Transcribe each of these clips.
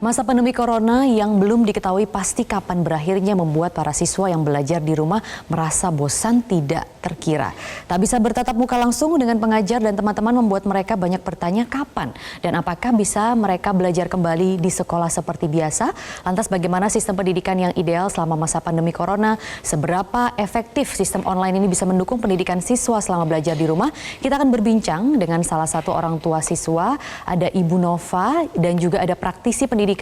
Masa pandemi corona yang belum diketahui pasti kapan berakhirnya membuat para siswa yang belajar di rumah merasa bosan tidak terkira. Tak bisa bertatap muka langsung dengan pengajar dan teman-teman membuat mereka banyak bertanya kapan dan apakah bisa mereka belajar kembali di sekolah seperti biasa. Lantas bagaimana sistem pendidikan yang ideal selama masa pandemi corona? Seberapa efektif sistem online ini bisa mendukung pendidikan siswa selama belajar di rumah? Kita akan berbincang dengan salah satu orang tua siswa, ada Ibu Nova dan juga ada praktisi pendidikan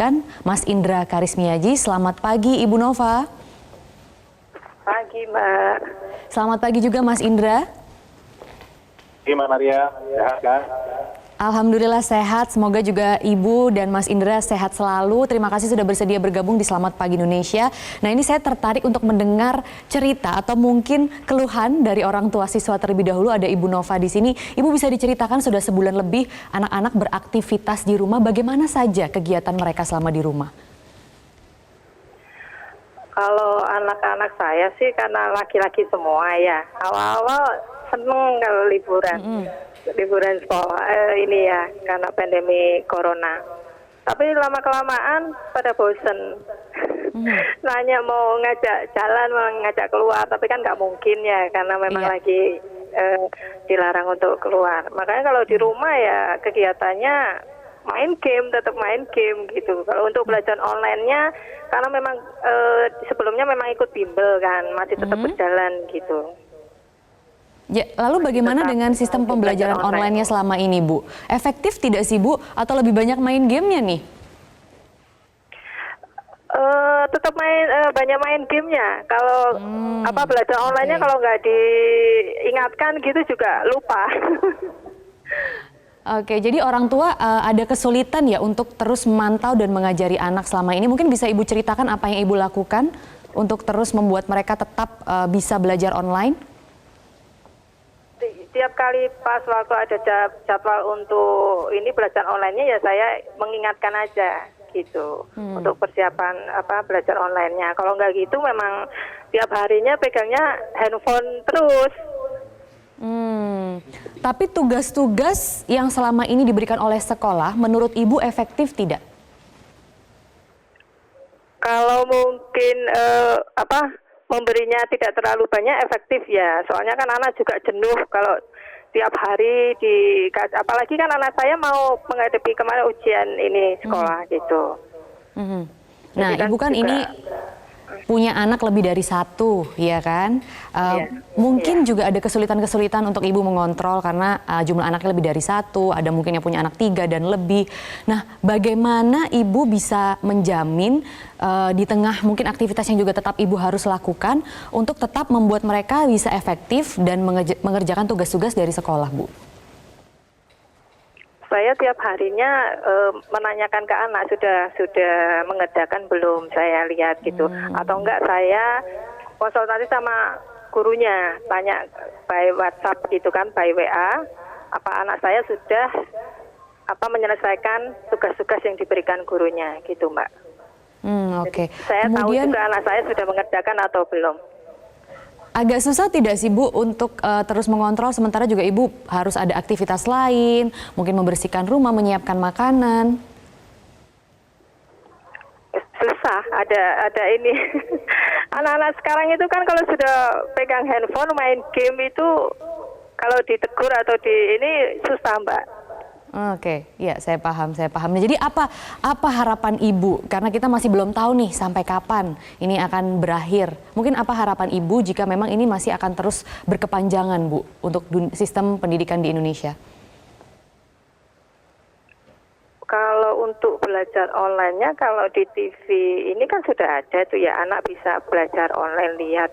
Mas Indra Karismiaji. Selamat pagi Ibu Nova. Pagi Mbak. Selamat pagi juga Mas Indra. Gimana Maria? Sehat kan? Alhamdulillah sehat, semoga juga Ibu dan Mas Indra sehat selalu. Terima kasih sudah bersedia bergabung di Selamat Pagi Indonesia. Nah ini saya tertarik untuk mendengar cerita atau mungkin keluhan dari orang tua siswa terlebih dahulu. Ada Ibu Nova di sini. Ibu bisa diceritakan sudah sebulan lebih anak-anak beraktivitas di rumah. Bagaimana saja kegiatan mereka selama di rumah? Kalau anak-anak saya sih karena laki-laki semua ya. Awal-awal seneng kalau liburan. Liburan sekolah ini ya karena pandemi corona. Tapi lama-kelamaan pada bosen. Nanya mau ngajak jalan, mau ngajak keluar, tapi kan nggak mungkin ya karena memang lagi dilarang untuk keluar. Makanya kalau di rumah ya kegiatannya main game, tetap main game gitu. Kalau untuk belajar online-nya karena memang sebelumnya memang ikut bimbel kan, masih tetap berjalan gitu. Ya, lalu bagaimana dengan sistem pembelajaran online-nya selama ini, Bu? Efektif tidak sih, Bu? Atau lebih banyak main gamenya nih? Tetap banyak main gamenya. Kalau belajar online-nya kalau nggak diingatkan gitu juga lupa. Oke, jadi orang tua ada kesulitan ya untuk terus memantau dan mengajari anak selama ini. Mungkin bisa Ibu ceritakan apa yang Ibu lakukan untuk terus membuat mereka tetap bisa belajar online? Tiap kali pas waktu ada jadwal untuk ini belajar online-nya ya saya mengingatkan aja gitu untuk persiapan belajar online-nya. Kalau nggak gitu memang tiap harinya pegangnya handphone terus. Tapi tugas-tugas yang selama ini diberikan oleh sekolah menurut Ibu efektif tidak? Kalau mungkin memberinya tidak terlalu banyak efektif ya, soalnya kan anak juga jenuh kalau tiap hari apalagi kan anak saya mau menghadapi kemarin ujian ini sekolah gitu. Nah Ibu kan ini punya anak lebih dari satu, ya kan? Mungkin juga ada kesulitan-kesulitan untuk Ibu mengontrol karena jumlah anaknya lebih dari satu, ada mungkin yang punya anak 3 dan lebih. Nah, bagaimana Ibu bisa menjamin di tengah mungkin aktivitas yang juga tetap Ibu harus lakukan untuk tetap membuat mereka bisa efektif dan mengerjakan tugas-tugas dari sekolah, Bu? Saya tiap harinya menanyakan ke anak sudah mengerjakan belum, saya lihat gitu. Atau enggak saya konsultasi sama gurunya, tanya by WhatsApp gitu kan, by WA, apa anak saya sudah menyelesaikan tugas-tugas yang diberikan gurunya gitu, Mbak. Oke. Saya Kemudian, tahu juga anak saya sudah mengerjakan atau belum. agak susah tidak sih Bu untuk terus mengontrol sementara juga Ibu harus ada aktivitas lain, mungkin membersihkan rumah, menyiapkan makanan? Susah, ada ini. Anak-anak sekarang itu kan kalau sudah pegang handphone main game itu kalau ditegur atau ini susah, Mbak. Oke, ya saya paham. Nah, jadi apa harapan Ibu? Karena kita masih belum tahu nih sampai kapan ini akan berakhir. Mungkin apa harapan Ibu jika memang ini masih akan terus berkepanjangan, Bu, untuk sistem pendidikan di Indonesia? Kalau untuk belajar online-nya, kalau di TV ini kan sudah ada tuh ya, anak bisa belajar online lihat.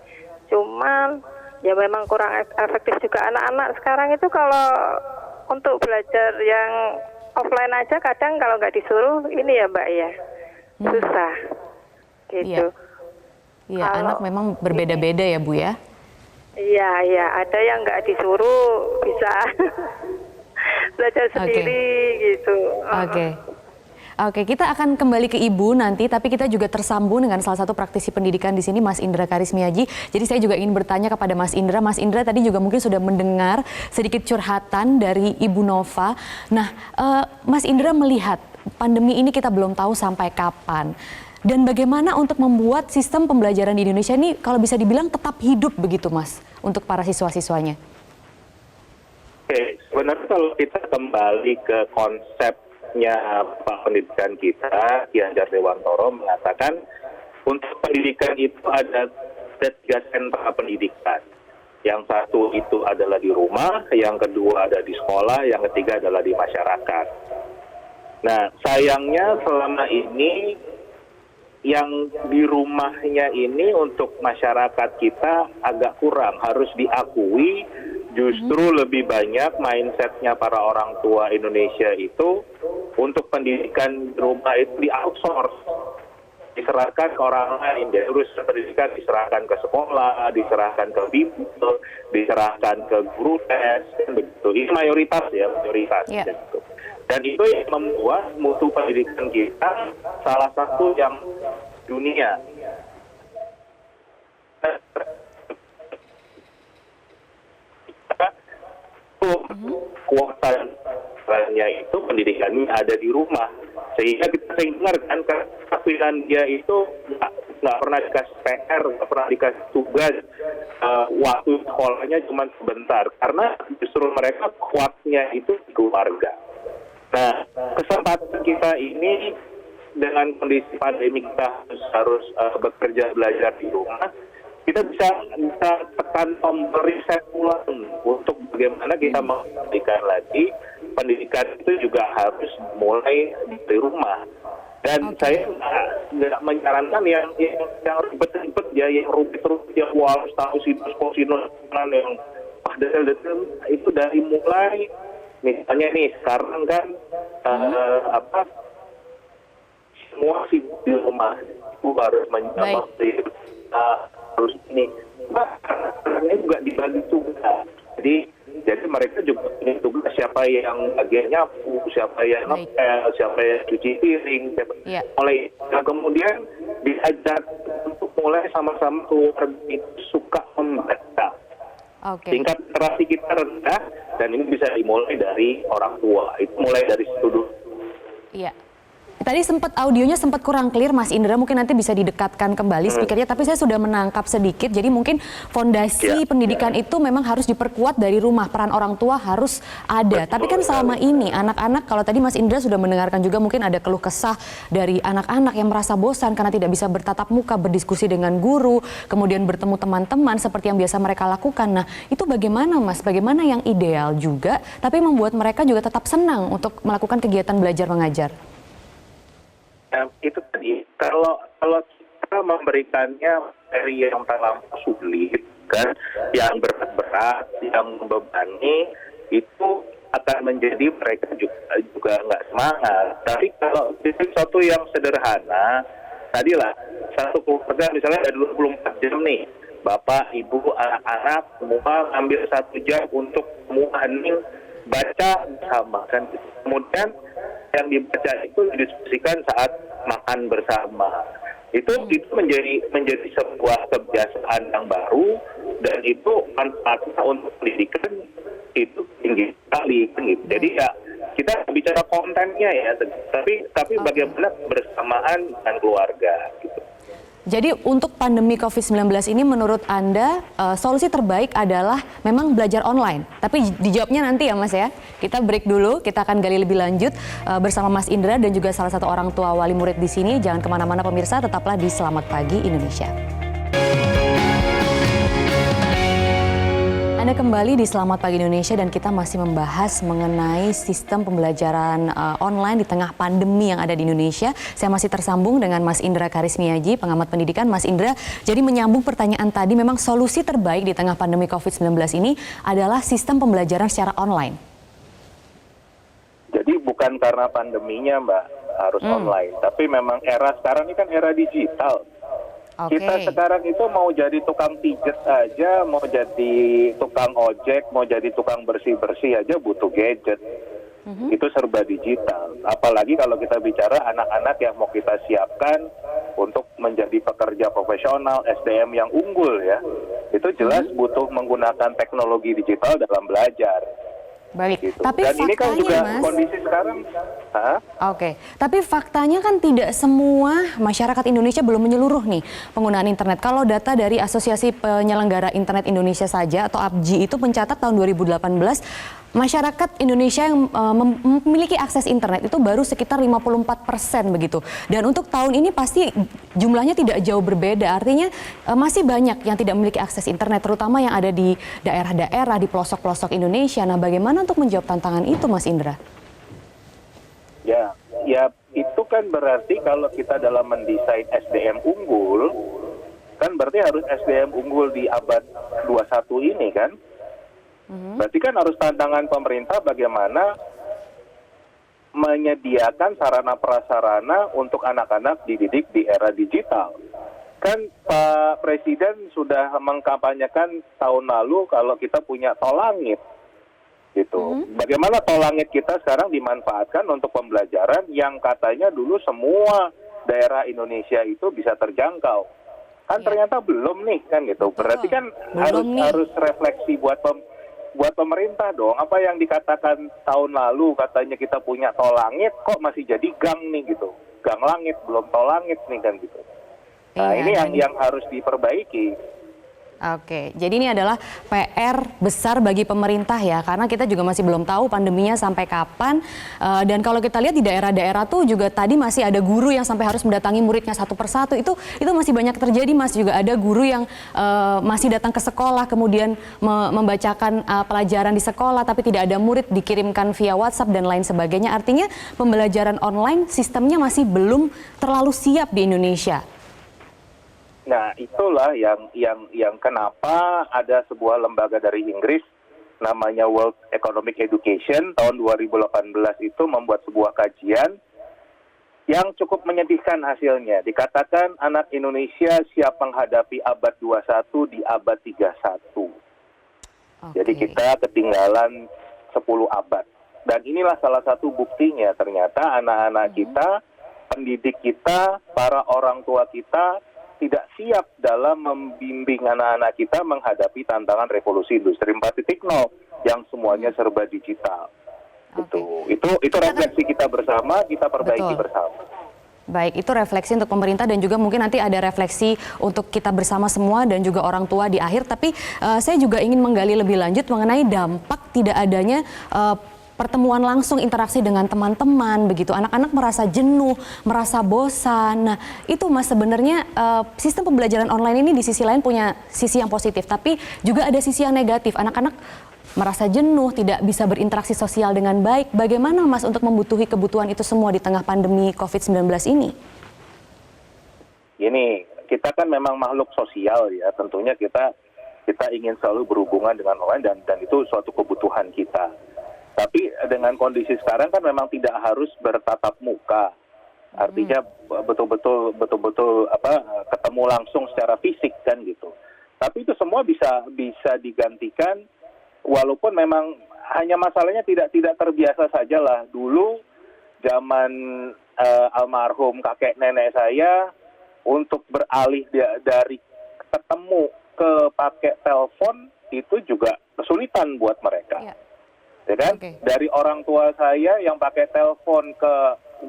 Cuman ya memang kurang efektif juga anak-anak sekarang itu kalau untuk belajar yang offline aja kadang kalau nggak disuruh ini ya Mbak ya, susah gitu. Iya, anak memang berbeda-beda ya Bu ya? Iya, ada yang nggak disuruh bisa belajar sendiri gitu. Oke, kita akan kembali ke Ibu nanti, tapi kita juga tersambung dengan salah satu praktisi pendidikan di sini, Mas Indra Karismiaji. Jadi saya juga ingin bertanya kepada Mas Indra. Mas Indra tadi juga mungkin sudah mendengar sedikit curhatan dari Ibu Nova. Nah, Mas Indra melihat pandemi ini kita belum tahu sampai kapan. Dan bagaimana untuk membuat sistem pembelajaran di Indonesia ini kalau bisa dibilang tetap hidup begitu Mas untuk para siswa-siswanya? Oke, sebenarnya kalau kita kembali ke konsepnya Pak Pendidikan kita, Ki Hajar Dewantoro mengatakan untuk pendidikan itu ada 3 sentra pendidikan. Yang satu itu adalah di rumah, yang kedua ada di sekolah, yang ketiga adalah di masyarakat. Nah, sayangnya selama ini yang di rumahnya ini untuk masyarakat kita agak kurang, harus diakui. Justru lebih banyak mindsetnya para orang tua Indonesia itu untuk pendidikan di rumah itu di outsource, diserahkan ke orang lain. Jadi urusan pendidikan diserahkan ke sekolah, diserahkan ke bimbel, diserahkan ke guru les, begitu. Ini mayoritas ya, mayoritas. Yeah. Gitu. Dan itu yang membuat mutu pendidikan kita salah satu yang dunia. Kuotanya itu pendidikannya ada di rumah, sehingga kita dengar kan keterampilan dia itu nggak pernah dikasih PR, nggak pernah dikasih tugas, waktu sekolahnya cuma sebentar, karena justru mereka kuatnya itu di keluarga. Nah, kesempatan kita ini dengan kondisi pandemi kita harus bekerja belajar di rumah. Kita bisa tekan tombol reset ulang untuk bagaimana kita memberikan lagi pendidikan itu juga harus mulai dari rumah. Dan saya nggak menyarankan yang ribet-ribet ya, yang rumit-rumit, yang harus tahu sinus, yang detail-detail itu dari mulai. Misalnya nih sekarang kan semua sibuk di rumah, itu harus menjadi harus ini, karena juga dibagi tugas. Jadi mereka juga punya tugas, siapa yang bagian nyapu, siapa yang ngepel, siapa yang cuci piring, mulai. Nah, kemudian diajak untuk mulai sama-sama keluarga itu suka membaca. Tingkat literasi kita rendah, dan ini bisa dimulai dari orang tua. Itu mulai dari situ dulu. Iya. Tadi audionya sempat kurang clear Mas Indra, mungkin nanti bisa didekatkan kembali speakernya, tapi saya sudah menangkap sedikit. Jadi mungkin fondasi pendidikan itu memang harus diperkuat dari rumah, peran orang tua harus ada. Tapi kan selama ini anak-anak, kalau tadi Mas Indra sudah mendengarkan juga mungkin ada keluh kesah dari anak-anak yang merasa bosan karena tidak bisa bertatap muka, berdiskusi dengan guru, kemudian bertemu teman-teman seperti yang biasa mereka lakukan. Nah, itu bagaimana Mas? Bagaimana yang ideal juga, tapi membuat mereka juga tetap senang untuk melakukan kegiatan belajar mengajar? Itu tadi, kalau kita memberikannya materi yang terlalu sulit, kan, yang berat-berat, yang membebani, itu akan menjadi mereka juga nggak semangat. Tapi kalau sesuatu yang sederhana, tadilah satu keluarga misalnya ada 24 jam nih, bapak, ibu, anak-anak semua ambil 1 jam untuk semua hening baca bersama, kan. Kemudian yang dibaca itu didiskusikan saat makan bersama. Itu menjadi sebuah kebiasaan yang baru, dan itu manfaatnya untuk pendidikan itu tinggi sekali. Gitu. Jadi ya kita bicara kontennya ya, tapi bagaimana bersamaan dengan keluarga. Gitu. Jadi untuk pandemi COVID-19 ini menurut Anda solusi terbaik adalah memang belajar online. Tapi dijawabnya nanti ya Mas ya. Kita break dulu, kita akan gali lebih lanjut bersama Mas Indra dan juga salah satu orang tua wali murid di sini. Jangan kemana-mana pemirsa, tetaplah di Selamat Pagi Indonesia. Anda kembali di Selamat Pagi Indonesia dan kita masih membahas mengenai sistem pembelajaran online di tengah pandemi yang ada di Indonesia. Saya masih tersambung dengan Mas Indra Karismiaji, pengamat pendidikan. Mas Indra, jadi menyambung pertanyaan tadi, memang solusi terbaik di tengah pandemi COVID-19 ini adalah sistem pembelajaran secara online. Jadi bukan karena pandeminya Mbak harus online, tapi memang era sekarang ini kan era digital. Kita sekarang itu mau jadi tukang pijet aja, mau jadi tukang ojek, mau jadi tukang bersih-bersih aja butuh gadget. Itu serba digital. Apalagi kalau kita bicara anak-anak yang mau kita siapkan untuk menjadi pekerja profesional, SDM yang unggul ya. Itu jelas butuh menggunakan teknologi digital dalam belajar. Baik, Gitu. tapi Dan ini kan faktanya, juga Mas. kondisi sekarang. Hah? Oke, tapi faktanya kan tidak semua masyarakat Indonesia belum menyeluruh nih penggunaan internet. Kalau data dari Asosiasi Penyelenggara Internet Indonesia saja atau APJI itu mencatat tahun 2018 masyarakat Indonesia yang memiliki akses internet itu baru sekitar 54% begitu. Dan untuk tahun ini pasti jumlahnya tidak jauh berbeda. Artinya masih banyak yang tidak memiliki akses internet, terutama yang ada di daerah-daerah, di pelosok-pelosok Indonesia. Nah, bagaimana untuk menjawab tantangan itu, Mas Indra? Ya itu kan berarti kalau kita dalam mendesain SDM unggul, kan berarti harus SDM unggul di abad 21 ini kan? Berarti kan harus tantangan pemerintah bagaimana menyediakan sarana prasarana untuk anak-anak dididik di era digital. Kan Pak Presiden sudah mengkampanyekan tahun lalu kalau kita punya tol langit. Gitu. Bagaimana tol langit kita sekarang dimanfaatkan untuk pembelajaran yang katanya dulu semua daerah Indonesia itu bisa terjangkau. Kan ternyata belum nih kan gitu. Berarti kan harus refleksi buat pemerintah dong. Apa yang dikatakan tahun lalu katanya kita punya tol langit kok masih jadi gang nih gitu. Gang langit belum tol langit nih kan gitu. Nah, ini yang harus diperbaiki. Oke, jadi ini adalah PR besar bagi pemerintah ya, karena kita juga masih belum tahu pandeminya sampai kapan. Dan kalau kita lihat di daerah-daerah tuh juga tadi masih ada guru yang sampai harus mendatangi muridnya satu persatu. Itu masih banyak terjadi, Mas. Juga ada guru yang masih datang ke sekolah, kemudian membacakan pelajaran di sekolah, tapi tidak ada murid, dikirimkan via WhatsApp dan lain sebagainya. Artinya pembelajaran online sistemnya masih belum terlalu siap di Indonesia. Nah, itulah yang kenapa ada sebuah lembaga dari Inggris namanya World Economic Education tahun 2018 itu membuat sebuah kajian yang cukup menyedihkan hasilnya. Dikatakan anak Indonesia siap menghadapi abad 21 di abad 31. Jadi kita ketinggalan 10 abad. Dan inilah salah satu buktinya, ternyata anak-anak kita, pendidik kita, para orang tua kita tidak siap dalam membimbing anak-anak kita menghadapi tantangan revolusi industri 4.0 yang semuanya serba digital. Itu refleksi kita bersama, kita perbaiki bersama. Baik, itu refleksi untuk pemerintah dan juga mungkin nanti ada refleksi untuk kita bersama semua dan juga orang tua di akhir. Tapi saya juga ingin menggali lebih lanjut mengenai dampak tidak adanya pertemuan langsung, interaksi dengan teman-teman begitu. Anak-anak merasa jenuh, merasa bosan. Nah, itu Mas sebenarnya sistem pembelajaran online ini di sisi lain punya sisi yang positif, tapi juga ada sisi yang negatif. Anak-anak merasa jenuh, tidak bisa berinteraksi sosial dengan baik. Bagaimana Mas untuk membutuhi kebutuhan itu semua di tengah pandemi COVID-19 ini? Gini, kita kan memang makhluk sosial ya. Tentunya kita ingin selalu berhubungan dengan online dan itu suatu kebutuhan kita. Tapi dengan kondisi sekarang kan memang tidak harus bertatap muka. Artinya betul-betul ketemu langsung secara fisik kan gitu. Tapi itu semua bisa digantikan walaupun memang hanya masalahnya tidak terbiasa saja lah. Dulu zaman almarhum kakek nenek saya untuk beralih dari ketemu ke pakai telepon itu juga kesulitan buat mereka. Ya kan? Dari orang tua saya yang pakai telepon ke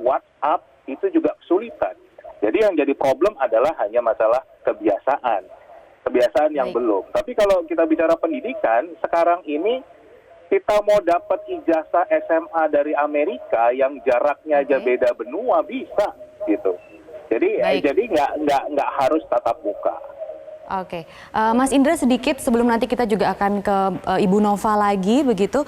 WhatsApp itu juga kesulitan. Jadi yang jadi problem adalah hanya masalah kebiasaan yang belum. Tapi kalau kita bicara pendidikan, sekarang ini kita mau dapat ijazah SMA dari Amerika yang jaraknya aja beda benua bisa gitu. Jadi nggak harus tatap muka. Oke, Mas Indra sedikit sebelum nanti kita juga akan ke Ibu Nova lagi begitu.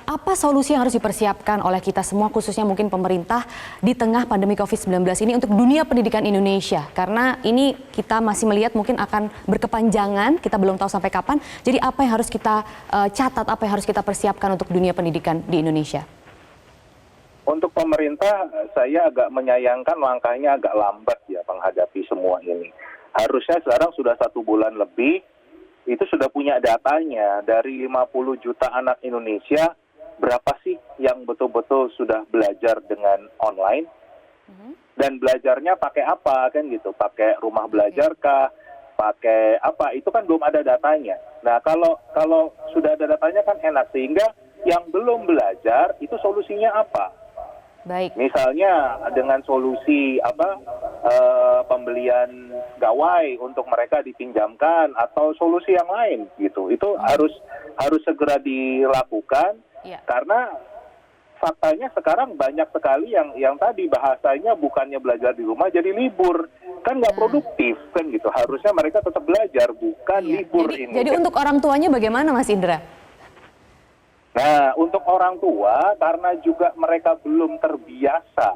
Apa solusi yang harus dipersiapkan oleh kita semua khususnya mungkin pemerintah di tengah pandemi COVID-19 ini untuk dunia pendidikan Indonesia? Karena ini kita masih melihat mungkin akan berkepanjangan, kita belum tahu sampai kapan. Jadi apa yang harus kita catat, apa yang harus kita persiapkan untuk dunia pendidikan di Indonesia? Untuk pemerintah, saya agak menyayangkan langkahnya agak lambat ya menghadapi semua ini. Harusnya sekarang sudah 1 bulan lebih, itu sudah punya datanya. Dari 50 juta anak Indonesia, berapa sih yang betul-betul sudah belajar dengan online? Dan belajarnya pakai apa kan gitu? Pakai rumah belajar kah? Pakai apa? Itu kan belum ada datanya. Nah kalau sudah ada datanya kan enak. Sehingga yang belum belajar itu solusinya apa? Baik. Misalnya dengan solusi pembelian gawai untuk mereka dipinjamkan atau solusi yang lain gitu. Itu harus segera dilakukan karena faktanya sekarang banyak sekali yang tadi bahasanya bukannya belajar di rumah jadi libur. Kan nggak produktif kan gitu. Harusnya mereka tetap belajar bukan libur ini. Jadi untuk orang tuanya bagaimana Mas Indra? Nah, untuk orang tua, karena juga mereka belum terbiasa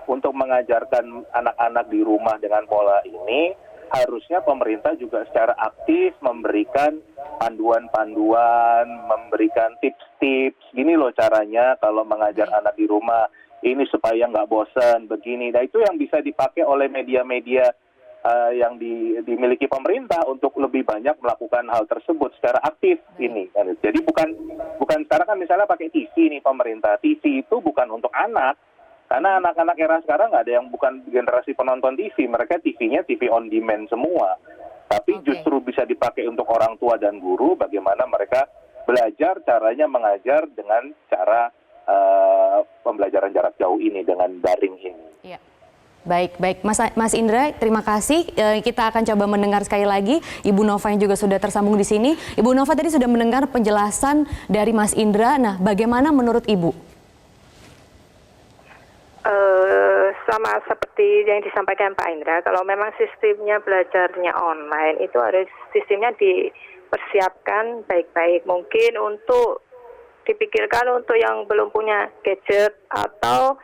untuk mengajarkan anak-anak di rumah dengan pola ini, harusnya pemerintah juga secara aktif memberikan panduan-panduan, memberikan tips-tips, gini loh caranya kalau mengajar anak di rumah, ini supaya nggak bosan, begini. Nah, itu yang bisa dipakai oleh media-media yang dimiliki pemerintah untuk lebih banyak melakukan hal tersebut secara aktif ini. Jadi bukan sekarang kan misalnya pakai TV nih pemerintah. TV itu bukan untuk anak, karena anak-anak era sekarang nggak ada yang bukan generasi penonton TV. Mereka TV-nya TV on demand semua. Tapi justru bisa dipakai untuk orang tua dan guru bagaimana mereka belajar caranya mengajar dengan cara pembelajaran jarak jauh ini dengan daring ini. Iya. Baik, Mas Indra, terima kasih. Kita akan coba mendengar sekali lagi Ibu Nova yang juga sudah tersambung di sini. Ibu Nova tadi sudah mendengar penjelasan dari Mas Indra. Nah, bagaimana menurut Ibu? Sama seperti yang disampaikan Pak Indra, kalau memang sistemnya belajarnya online itu harus sistemnya dipersiapkan baik-baik. Mungkin untuk dipikirkan untuk yang belum punya gadget atau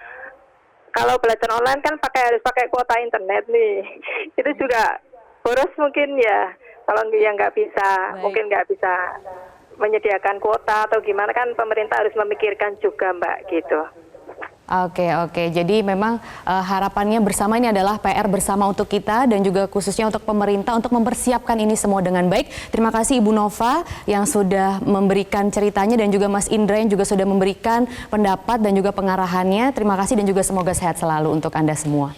kalau belajar online kan harus pakai kuota internet nih, itu juga boros mungkin ya. Kalau yang nggak bisa, mungkin nggak bisa menyediakan kuota atau gimana kan pemerintah harus memikirkan juga Mbak gitu. Oke. Jadi memang harapannya bersama ini adalah PR bersama untuk kita dan juga khususnya untuk pemerintah untuk mempersiapkan ini semua dengan baik. Terima kasih Ibu Nova yang sudah memberikan ceritanya dan juga Mas Indra yang juga sudah memberikan pendapat dan juga pengarahannya. Terima kasih dan juga semoga sehat selalu untuk Anda semua.